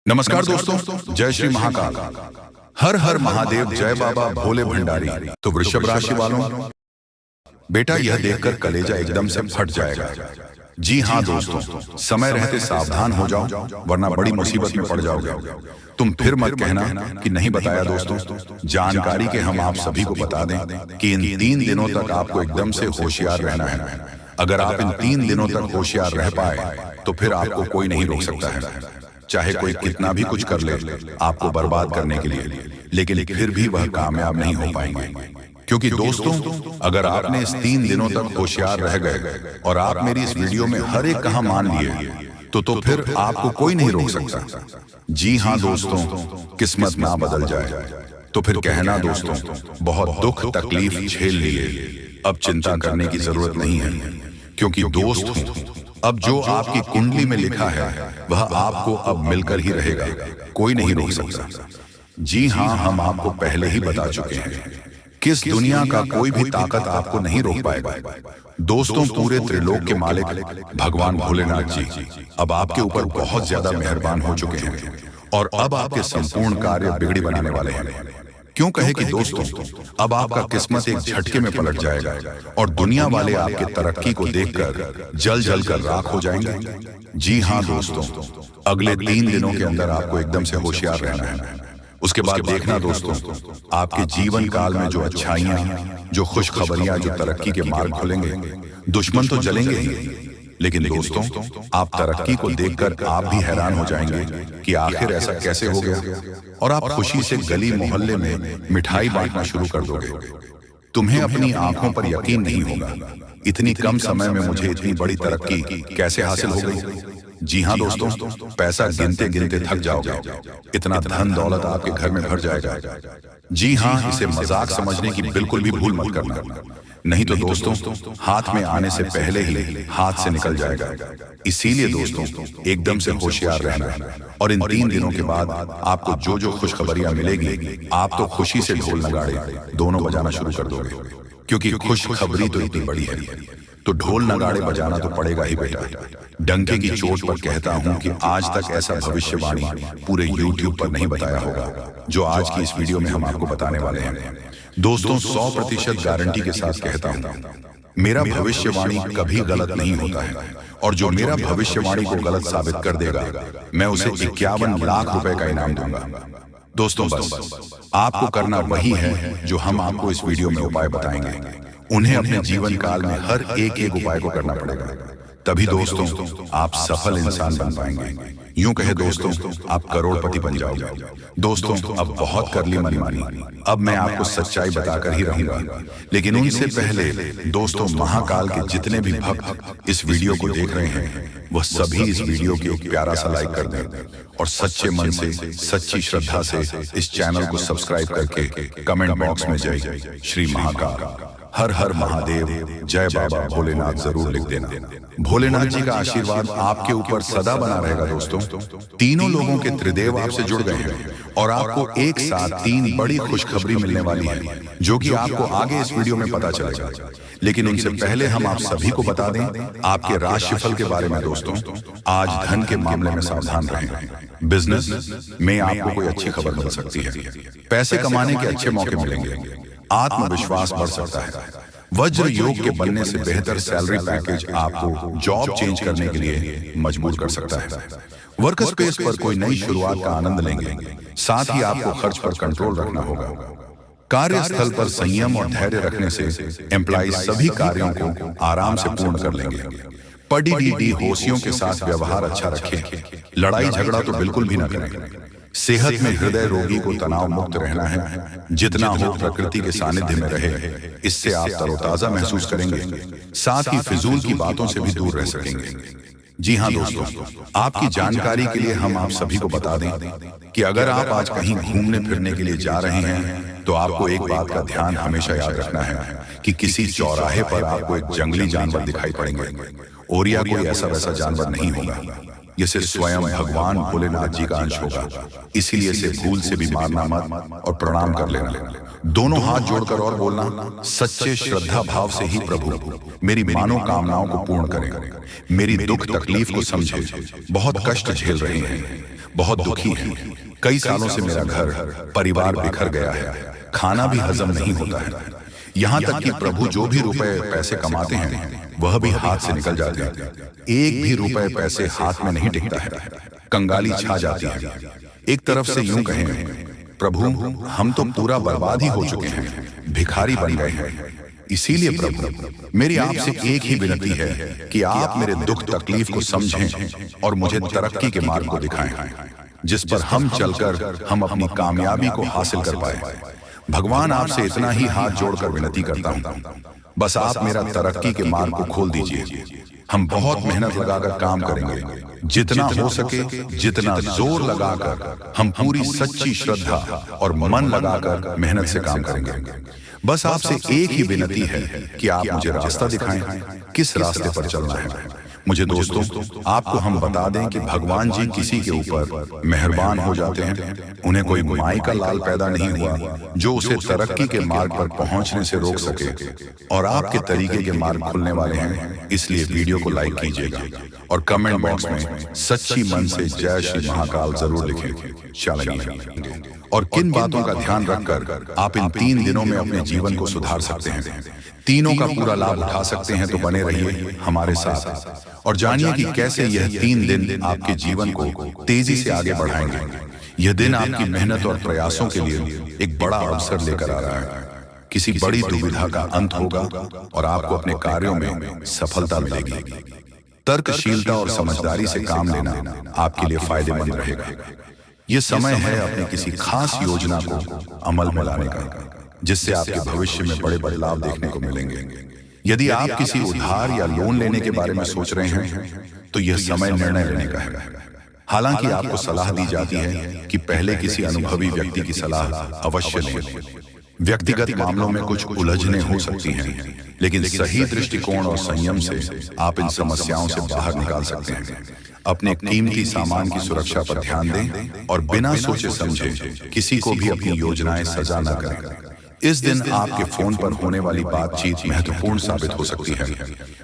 नमस्कार दोस्तों, जय श्री महाकाल। हर हर महादेव, जय बाबा भोले भंडारी। तो वृषभ राशि वालों, बेटा यह देखकर कलेजा एकदम से फट जाएगा। जी हाँ दोस्तों, समय रहते सावधान हो जाओ, वरना बड़ी मुसीबत में पड़ जाओगे। तुम फिर मत कहना कि नहीं बताया। दोस्तों, जानकारी के हम आप सभी को बता दें कि इन 3 दिनों तक आपको एकदम से होशियार रहना है। अगर आप इन 3 दिनों तक होशियार रह पाए तो फिर आपको कोई नहीं रोक सकता है। चाहे कोई कितना भी कुछ कर ले आपको बर्बाद करने के लिए, लेकिन फिर भी वह कामयाब नहीं हो पाएंगे। क्योंकि दोस्तों, अगर आपने इस 3 दिनों तक होशियार रह गए और आप मेरी इस वीडियो में हर एक कहा मान लिए तो फिर आपको कोई नहीं रोक सकता। जी हाँ दोस्तों, किस्मत ना बदल जाए तो फिर कहना दोस्तों, बहुत दुख तकलीफ झेल लिए, अब चिंता करने की जरूरत नहीं है। क्योंकि दोस्त, अब जो आपकी कुंडली में लिखा है वह आपको अब मिलकर ही रहेगा, कोई नहीं रोक सकता। जी हाँ, हम आपको पहले ही बता चुके हैं, किस दुनिया का कोई भी ताकत आपको नहीं रोक पाएगा। दोस्तों, पूरे त्रिलोक के मालिक भगवान भोलेनाथ जी अब आपके ऊपर बहुत ज्यादा मेहरबान हो चुके हैं और अब आपके संपूर्ण कार्य बिगड़ी बनाने वाले हैं। क्यों कहे कि दोस्तों, अब आपका किस्मत एक झटके में पलट जाएगा और दुनिया वाले आपके तरक्की को देखकर जल जल कर राख हो जाएंगे। जी हाँ दोस्तों, अगले 3 दिनों के अंदर आपको एकदम से होशियार रहना है। उसके बाद देखना दोस्तों, आपके जीवन काल में जो अच्छाइयां, जो खुशखबरियां, जो तरक्की के मार्ग खुलेंगे। दुश्मन तो जलेंगे ही, लेकिन दोस्तों, आप तरक्की को देखकर आप भी हैरान हो जाएंगे कि आखिर ऐसा कैसे हो गया, और आप खुशी से गली मोहल्ले में मिठाई बांटना शुरू कर दोगे। तुम्हें अपनी आंखों पर यकीन नहीं होगा, इतनी कम समय में मुझे इतनी बड़ी तरक्की कैसे हासिल हो गई। जी हाँ दोस्तों, पैसा गिनते गिनते थक जाओगे, इतना धन दौलत आपके घर में भर जाएगा। जी हाँ, इसे मजाक समझने की बिल्कुल भी भूल मत करना, नहीं तो दोस्तों हाथ में आने से पहले ही हाथ से निकल जाएगा। इसीलिए दोस्तों, एकदम से होशियार रहना है और इन 3 दिनों के बाद आपको जो जो खुशखबरियां मिलेगी, आप तो खुशी से ढोल नगाड़े दोनों बजाना शुरू कर दोगे। क्योंकि खुशखबरी तो इतनी बड़ी है तो ढोल नगाड़े बजाना तो पड़ेगा ही बेटा। डंके की चोट पर कहता हूं कि आज तक ऐसा भविष्यवाणी पूरे YouTube पर नहीं बताया होगा जो आज की इस वीडियो में हम आपको बताने वाले हैं। दोस्तों, 100% गारंटी के साथ कहता हूं, मेरा भविष्यवाणी कभी गलत नहीं होता है, और जो मेरा भविष्यवाणी को गलत साबित कर देगा, मैं उसे 51 लाख रुपए का इनाम दूंगा। दोस्तों, बस आपको करना वही है जो हम आपको इस वीडियो में उपाय बताएंगे। उन्हें अपने जीवन काल में हर एक उपाय को करना पड़ेगा, तभी दोस्तों आप सफल इंसान बन पाएंगे। यूं कहे दोस्तों, आप करोड़पति बन जाओगे। दोस्तों, अब बहुत कर ली मनमानी, अब मैं आपको सच्चाई बताकर ही रहूंगा। लेकिन उनसे पहले दोस्तों, महाकाल के जितने भी भक्त इस वीडियो को देख रहे हैं, वह सभी इस वीडियो को एक प्यारा सा लाइक कर दें और सच्चे मन से, सच्ची श्रद्धा से इस चैनल को सब्सक्राइब करके कमेंट बॉक्स में जय श्री महाकाल, हर हर महादेव, जय बाबा भोलेनाथ जरूर लिख देना। भोलेनाथ जी का आशीर्वाद आपके ऊपर सदा बना रहेगा। दोस्तों, तीनों लोगों के त्रिदेव आपसे जुड़ गए हैं और आपको एक साथ 3 बड़ी खुशखबरी मिलने वाली है, जो कि आपको आगे इस वीडियो में पता चलेगा। लेकिन उनसे पहले हम आप सभी को बता दें आपके राशिफल के बारे में। दोस्तों, आज धन के मामले में सावधान रहें। बिजनेस में आपको कोई अच्छी खबर मिल सकती है, पैसे कमाने के अच्छे मौके मिलेंगे, आत्मविश्वास बढ़ सकता है। वज्र योग के बनने से बेहतर सैलरी पैकेज आपको जॉब चेंज करने के लिए मजबूर कर सकता है। वर्क स्पेस पर कोई नई शुरुआत का आनंद लेंगे, साथ ही आपको खर्च पर कंट्रोल रखना होगा। कार्यस्थल पर संयम और धैर्य रखने से एम्प्लॉय सभी कार्यों को आराम से पूर्ण कर लेंगे। पढ़ी होशियों के साथ व्यवहार अच्छा रखें, लड़ाई झगड़ा तो बिल्कुल भी न करें। सेहत में हृदय रोगी को तनाव मुक्त रहना है, जितना हो प्रकृति के सानिध्य में रहे, इससे आप तरोताजा महसूस करेंगे, साथ ही फिजूल की बातों से भी दूर रह सकेंगे। जी हाँ दोस्तों, आपकी जानकारी के लिए हम आप सभी को बता दें कि अगर आप आज कहीं घूमने फिरने के लिए जा रहे हैं तो आपको एक बात का ध्यान हमेशा याद रखना है कि किसी चौराहे पर आपको एक जंगली जानवर दिखाई पड़ेंगे, और या कोई ऐसा वैसा जानवर नहीं होगा। ये सिर्फ स्वयं भगवान भोलेनाथ जी का अंश होगा, इसीलिए इसे भूल से भी मारना मत और प्रणाम कर लेना। दोनों हाथ जोड़कर और बोलना, सच्चे श्रद्धा भाव से ही प्रभु मेरी मनोकामनाओं को पूर्ण करें, मेरी दुख तकलीफ को समझे, बहुत कष्ट झेल रहे हैं, बहुत दुखी हैं। कई सालों से मेरा घर परिवार बिखर गया है, खाना भी हजम नहीं होता है। यहाँ तक कि प्रभु जो भी रुपए पैसे कमाते हैं वह भी हाथ से निकल जाते हैं। एक भी रुपए पैसे हाथ में नहीं टिकता है, कंगाली छा जाती है। एक तरफ से यूं कहें, प्रभु हम तो पूरा बर्बाद ही हो चुके हैं, भिखारी बन गए हैं। इसीलिए प्रभु मेरी आपसे एक ही विनती है कि आप मेरे दुख तकलीफ को समझें और मुझे तरक्की के मार्ग को दिखाएं, जिस पर हम चलकर हम अपनी कामयाबी को हासिल कर पाए। भगवान आपसे इतना ही हाथ जोड़कर विनती करता हूँ, बस आप मेरा तरक्की के मार्ग को खोल दीजिए। हम बहुत मेहनत लगाकर काम करेंगे, जितना हो सके जितना जोर लगाकर हम पूरी सच्ची श्रद्धा और मन लगाकर मेहनत से काम करेंगे। बस आपसे एक ही विनती है कि आप मुझे रास्ता दिखाएं, किस रास्ते पर चलना है। मुझे दोस्तों आपको हम बता दें कि भगवान जी किसी के ऊपर मेहरबान हो जाते हैं। उन्हें कोई माई का लाल पैदा नहीं हुआ जो उसे तरक्की के मार्ग पर पहुंचने से रोक सके, और आपके तरीके के मार्ग खुलने वाले हैं। इसलिए वीडियो को लाइक कीजिएगा और कमेंट बॉक्स में सच्ची मन से जय श्री महाकाल जरूर लिखें। चलिए, और किन बातों का ध्यान रखकर आप इन 3 दिनों में अपने जीवन को सुधार सकते हैं, तीनों का पूरा लाभ उठा सकते हैं, तो बने रहिए हमारे साथ और जानिए कि कैसे यह 3 दिन आपके जीवन को तेजी से आगे बढ़ाएंगे। यह दिन आपकी मेहनत और प्रयासों के लिए एक बड़ा अवसर लेकर आ रहा है। किसी बड़ी दुविधा का अंत होगा और आपको अपने कार्यों में सफलता मिलेगी। तर्कशीलता और समझदारी से काम लेना आपके लिए फायदेमंद रहेगा। यह समय है अपनी किसी खास योजना को अमल में लाने का, जिससे आपके भविष्य में बड़े बदलाव देखने को मिलेंगे। यदि आप किसी उधार या लोन लेने के बारे में सोच रहे हैं तो यह समय निर्णय लेने का है। हालांकि आपको सलाह दी जाती है कि पहले किसी अनुभवी व्यक्ति की सलाह अवश्य लें। व्यक्तिगत मामलों में कुछ उलझनें हो सकती हैं, लेकिन सही दृष्टिकोण और संयम से आप इन समस्याओं से बाहर निकाल सकते हैं। अपने कीमती सामान की सुरक्षा पर ध्यान दें और बिना सोचे समझे किसी को भी अपनी योजनाएं सजा न करें। इस दिन आपके फोन पर होने वाली बातचीत महत्वपूर्ण साबित हो सकती है।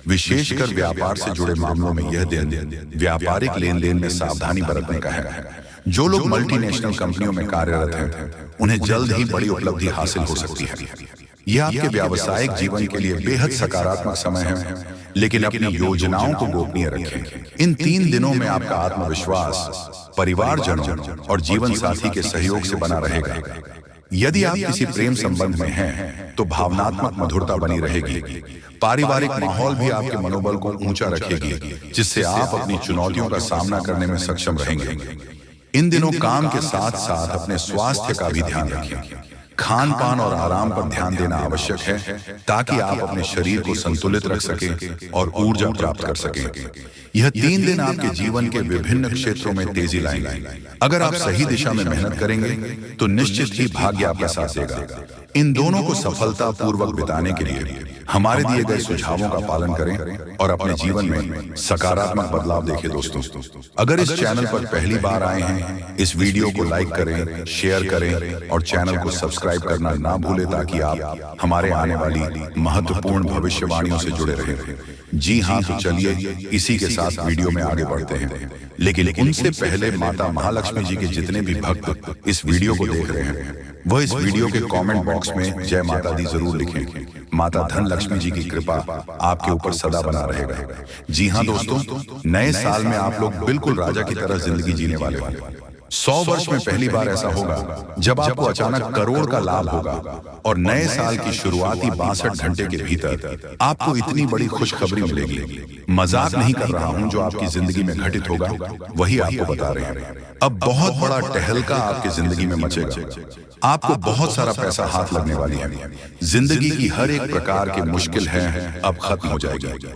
विशेषकर व्यापार से जुड़े मामलों में यह दिन व्यापारिक लेन देन में सावधानी बरतने का है। जो लोग मल्टीनेशनल कंपनियों में कार्यरत हैं उन्हें जल्द ही बड़ी उपलब्धि हासिल हो सकती है। यह आपके व्यावसायिक जीवन के लिए बेहद सकारात्मक समय है, लेकिन अपनी योजनाओं को गोपनीय रखें। इन 3 दिनों में आपका आत्मविश्वास परिवारजनों और जीवन साथी के सहयोग से बना रहेगा। यदि आप किसी प्रेम संबंध में हैं तो भावनात्मक मधुरता बनी रहेगी। पारिवारिक माहौल भी आपके मनोबल को ऊंचा रखेगी, जिससे आप अपनी चुनौतियों का सामना करने में सक्षम रहेंगे। इन दिनों काम के साथ साथ अपने स्वास्थ्य का भी ध्यान रखें। खान पान और आराम पर ध्यान देना आवश्यक है, ताकि आप अपने शरीर को संतुलित रख सकें और ऊर्जा प्राप्त कर सकें। यह 3 दिन आपके जीवन के विभिन्न क्षेत्रों में तेजी लाएंगे। अगर आप सही दिशा में मेहनत करेंगे तो निश्चित ही भाग्य आपका साथ देगा। इन दोनों को सफलता पूर्वक बिताने के लिए हमारे दिए गए सुझावों का पालन करें और अपने जीवन में सकारात्मक बदलाव देखें। दोस्तों, अगर इस चैनल पर पहली बार आए हैं, इस वीडियो को लाइक करें, शेयर करें और चैनल को सब्सक्राइब करना ना भूलें, ताकि आप हमारे आने वाली महत्वपूर्ण भविष्यवाणियों से जुड़े रहें। जी हाँ, तो चलिए इसी के साथ वीडियो में आगे बढ़ते हैं। लेकिन उनसे पहले माता महालक्ष्मी जी के जितने भी भक्त इस वीडियो को देख रहे हैं वह इस वीडियो के कमेंट बॉक्स में जय माता दी जरूर लिखें। माता धन लक्ष्मी जी की कृपा आपके ऊपर सदा बना रहेगा। जी हाँ दोस्तों, नए साल में आप लोग बिल्कुल राजा की तरह जिंदगी जीने वाले हैं। 100 वर्ष में पहली बार ऐसा होगा जब आपको अचानक करोड़ का लाभ होगा, और नए साल की शुरुआती 62 घंटे के भीतर आपको इतनी बड़ी खुशखबरी मिलेगी। मजाक नहीं कर रहा हूं, जो आपकी जिंदगी में घटित होगा वही आपको बता रहे हैं। अब बहुत बड़ा टहलका आपकी जिंदगी में मचेगा। आपको बहुत सारा पैसा हाथ लगने वाली है। जिंदगी की हर एक प्रकार की मुश्किल है अब खत्म हो जाएगी।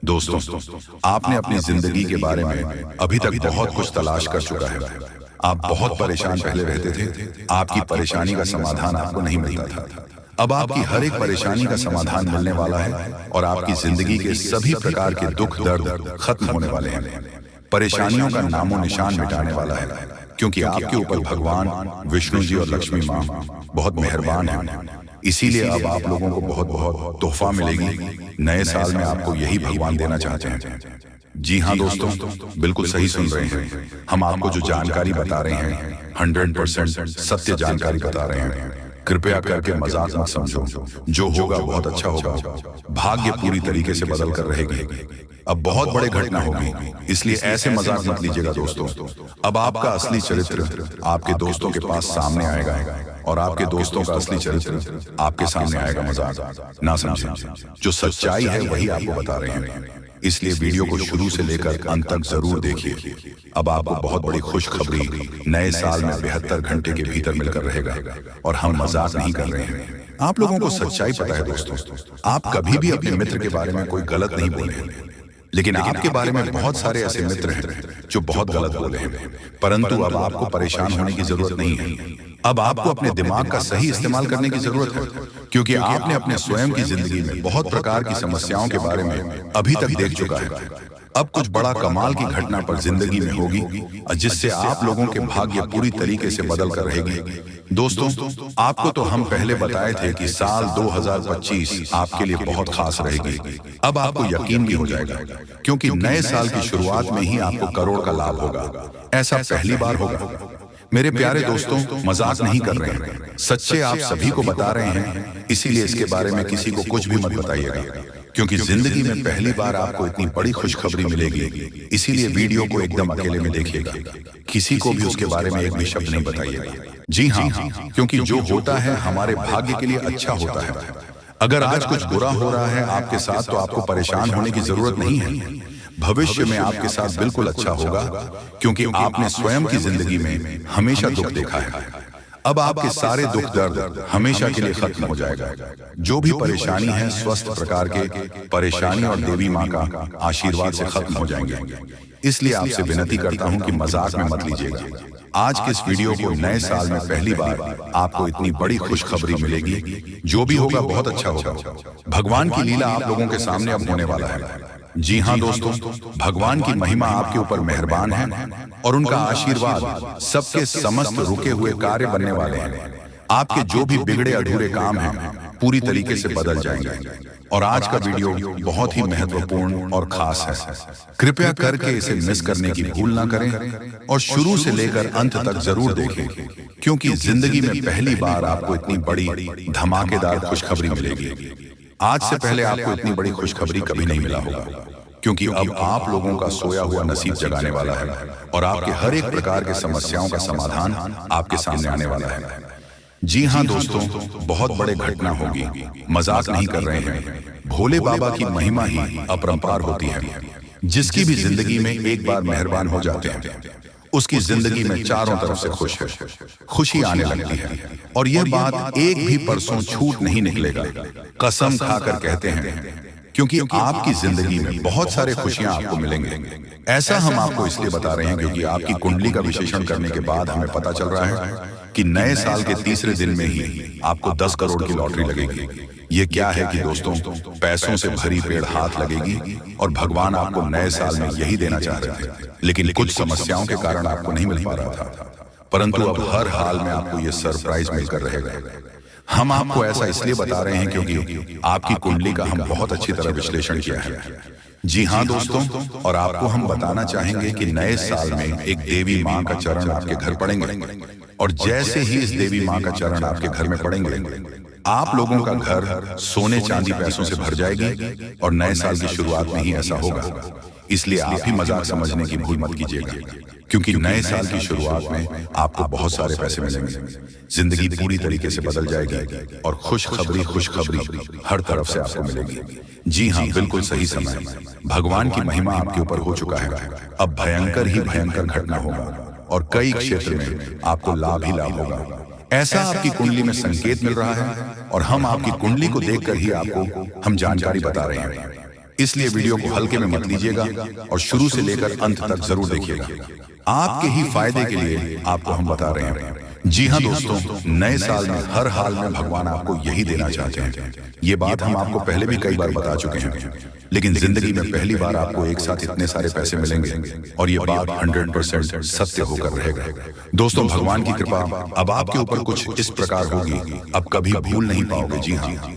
दोस्तों, आपने अपनी जिंदगी के बारे में अभी तक बहुत कुछ तलाश कर चुका है। आप बहुत परेशान पहले रहते थे, आपकी परेशानी का समाधान आपको नहीं मिलता था। अब आपकी हर एक परेशानी का समाधान मिलने वाला है और आपकी जिंदगी के सभी प्रकार के दुख दर्द खत्म होने वाले हैं। परेशानियों का नामो निशान मिटाने वाला है, क्योंकि आपके ऊपर भगवान विष्णु जी और लक्ष्मी माँ बहुत मेहरबान हैं। इसीलिए अब आप लोगों को बहुत बहुत तोहफा मिलेगी। नए साल में आपको यही भगवान देना चाहते हैं। जी हाँ दोस्तों, बिल्कुल सही सुन रहे हैं। हम आपको जो जानकारी बता रहे हैं 100% सत्य जानकारी बता रहे हैं। कृपया करके मजाक मत समझो। जो होगा बहुत अच्छा होगा। भाग्य पूरी तरीके से बदल कर रहेगी। अब बहुत बड़े घटना होगी, इसलिए ऐसे मजाक मत लीजिएगा दोस्तों। अब आपका असली चरित्र आपके दोस्तों के पास सामने आएगा और आपके दोस्तों का असली चरित्र आपके सामने आएगा। मजाक ना समझें, जो सच्चाई है वही आपको बता रहे हैं। इसलिए वीडियो को शुरू से लेकर अंत तक जरूर देखिए। अब आपको बहुत बड़ी खुशखबरी नए साल में 72 घंटे के भीतर मिलकर रहेगा और हम मजाक नहीं कर रहे हैं। आप लोगों को सच्चाई पता है दोस्तों। आप कभी भी अपने मित्र के बारे में कोई गलत नहीं बोले हैं, लेकिन आपके बारे में बहुत सारे ऐसे मित्र हैं जो बहुत गलत बोले हैं। परंतु अब आपको परेशान होने की जरूरत नहीं है। अब आपको अपने दिमाग का सही इस्तेमाल करने की जरूरत है, क्योंकि आपने अपने स्वयं की जिंदगी में बहुत प्रकार की समस्याओं के बारे में अभी तक देख चुका है। अब कुछ बड़ा कमाल की घटना पर जिंदगी में होगी, जिससे आप लोगों के भाग्य पूरी तरीके से बदल कर रहेगी। दोस्तों, आपको तो हम पहले बताए थे कि साल 2025 आपके लिए बहुत खास रहेगी। अब आपको यकीन भी हो जाएगा, क्योंकि नए साल की शुरुआत में ही आपको करोड़ का लाभ होगा। ऐसा पहली बार होगा। मेरे प्यारे दोस्तों, मजाक नहीं कर रहे हैं, सच्चे आप सभी को बता रहे हैं। इसीलिए इसके बारे में किसी को कुछ भी मत बताइएगा, क्योंकि जिंदगी में पहली बार आपको इतनी बड़ी खुशखबरी मिलेगी। इसीलिए वीडियो को एकदम अकेले में देखिएगा, किसी को भी उसके बारे में एक भी शब्द नहीं बताइएगा। जी हाँ, क्योंकि जो होता है हमारे भाग्य के लिए अच्छा होता है। अगर आज कुछ बुरा हो रहा है आपके साथ, तो आपको परेशान होने की जरूरत नहीं है। भविष्य में आपके साथ बिल्कुल अच्छा होगा, क्योंकि आपने स्वयं की जिंदगी में हमेशा दुख देखा है। अब आपके सारे दुख दर्द हमेशा के लिए खत्म हो जाएगा। जो भी परेशानी है स्वस्थ प्रकार के परेशानी और देवी माँ का आशीर्वाद से खत्म हो जाएंगे। इसलिए आपसे विनती करता हूँ कि मजाक में मत लीजिएगा। आज के इस वीडियो को नए साल में पहली बार आपको इतनी बड़ी खुशखबरी मिलेगी। जो भी होगा बहुत अच्छा होगा। भगवान की लीला आप लोगों के सामने अब होने वाला है। जी हाँ दोस्तों, भगवान की महिमा आपके ऊपर मेहरबान है और उनका आशीर्वाद सबके समस्त रुके हुए कार्य बनने वाले हैं। आपके जो भी बिगड़े अधूरे काम हैं पूरी तरीके से बदल जाएंगे। और आज का वीडियो बहुत ही महत्वपूर्ण और खास है। कृपया करके इसे मिस करने की भूल ना करें और शुरू से लेकर अंत तक जरूर देखें, क्योंकि जिंदगी में पहली बार आपको इतनी बड़ी धमाकेदार खुशखबरी मिलेगी। आज से पहले आपको इतनी बड़ी खुशखबरी कभी नहीं मिला होगा, क्योंकि अब आप लोगों का सोया हुआ नसीब जगाने वाला है और आपके हर एक प्रकार के समस्याओं का समाधान आपके सामने आने वाला है। जी हाँ दोस्तों, बहुत बड़े घटना होगी, मजाक नहीं कर रहे हैं। भोले बाबा की महिमा ही अपरंपार होती है। जिसकी भी जिंदगी में एक बार मेहरबान हो जाते हैं, उसकी जिंदगी में चारों तरफ से खुशी आने लगती है। और यह बात एक भी परसों छूट नहीं निकलेगा, कसम खाकर कहते हैं, क्योंकि आपकी जिंदगी में बहुत सारे खुशियां आपको मिलेंगे। ऐसा हम आपको इसलिए बता रहे हैं क्योंकि आपकी कुंडली का विश्लेषण करने के बाद हमें पता चल रहा है कि नए साल के तीसरे दिन में ही आपको 10 करोड़ की लॉटरी लगेगी। ये क्या है कि दोस्तों, पैसों से भरी पेड़ हाथ लगेगी और भगवान आपको नए साल में यही देना चाह रहे थे, लेकिन कुछ समस्याओं के कारण आपको नहीं मिल पा रहा था। परंतु अब हर हाल में आपको ये सरप्राइज मिलकर रहेगा। हम आपको ऐसा इसलिए बता रहे हैं क्योंकि आपकी कुंडली का हम बहुत अच्छी तरह विश्लेषण किया है। जी हाँ दोस्तों, और आपको हम बताना चाहेंगे कि नए साल में एक देवी माँ का चरण आपके घर पड़ेंगे और जैसे ही इस देवी माँ का चरण आपके घर में पड़ेंगे, आप लोगों का घर सोने चांदी पैसों से भर जाएगी और नए साल की शुरुआत में ही ऐसा होगा। इसलिए आप ही मजाक समझने की भूल मत कीजिएगा, क्योंकि नए साल की शुरुआत में आपको बहुत सारे पैसे मिलेंगे, जिंदगी पूरी तरीके से बदल जाएगी और खुशखबरी हर तरफ से आपको मिलेगी। जी हाँ, बिल्कुल सही समय, भगवान की महिमा आपके ऊपर हो चुका है। अब भयंकर ही भयंकर घटना होगा और कई क्षेत्र में आपको लाभ ही लाभ होगा। ऐसा आपकी कुंडली में संकेत मिल रहा है और हम आपकी कुंडली को देखकर ही आपको हम जानकारी बता रहे हैं। इसलिए वीडियो को हल्के में मत लीजिएगा और शुरू से लेकर अंत तक जरूर देखिएगा। आपके ही फायदे के लिए आपको हम बता रहे हैं। जी हाँ दोस्तों, नए साल में हर हाल में भगवान आपको यही देना चाहते हैं। ये बात हम आपको पहले भी कई बार बता चुके हैं, लेकिन जिंदगी में पहली बार आपको एक साथ इतने सारे पैसे मिलेंगे और ये बात 100% सत्य होकर रहेगा। दोस्तों, भगवान की कृपा अब आपके ऊपर कुछ इस प्रकार होगी, अब कभी भूल नहीं पाओगे। जी हाँ।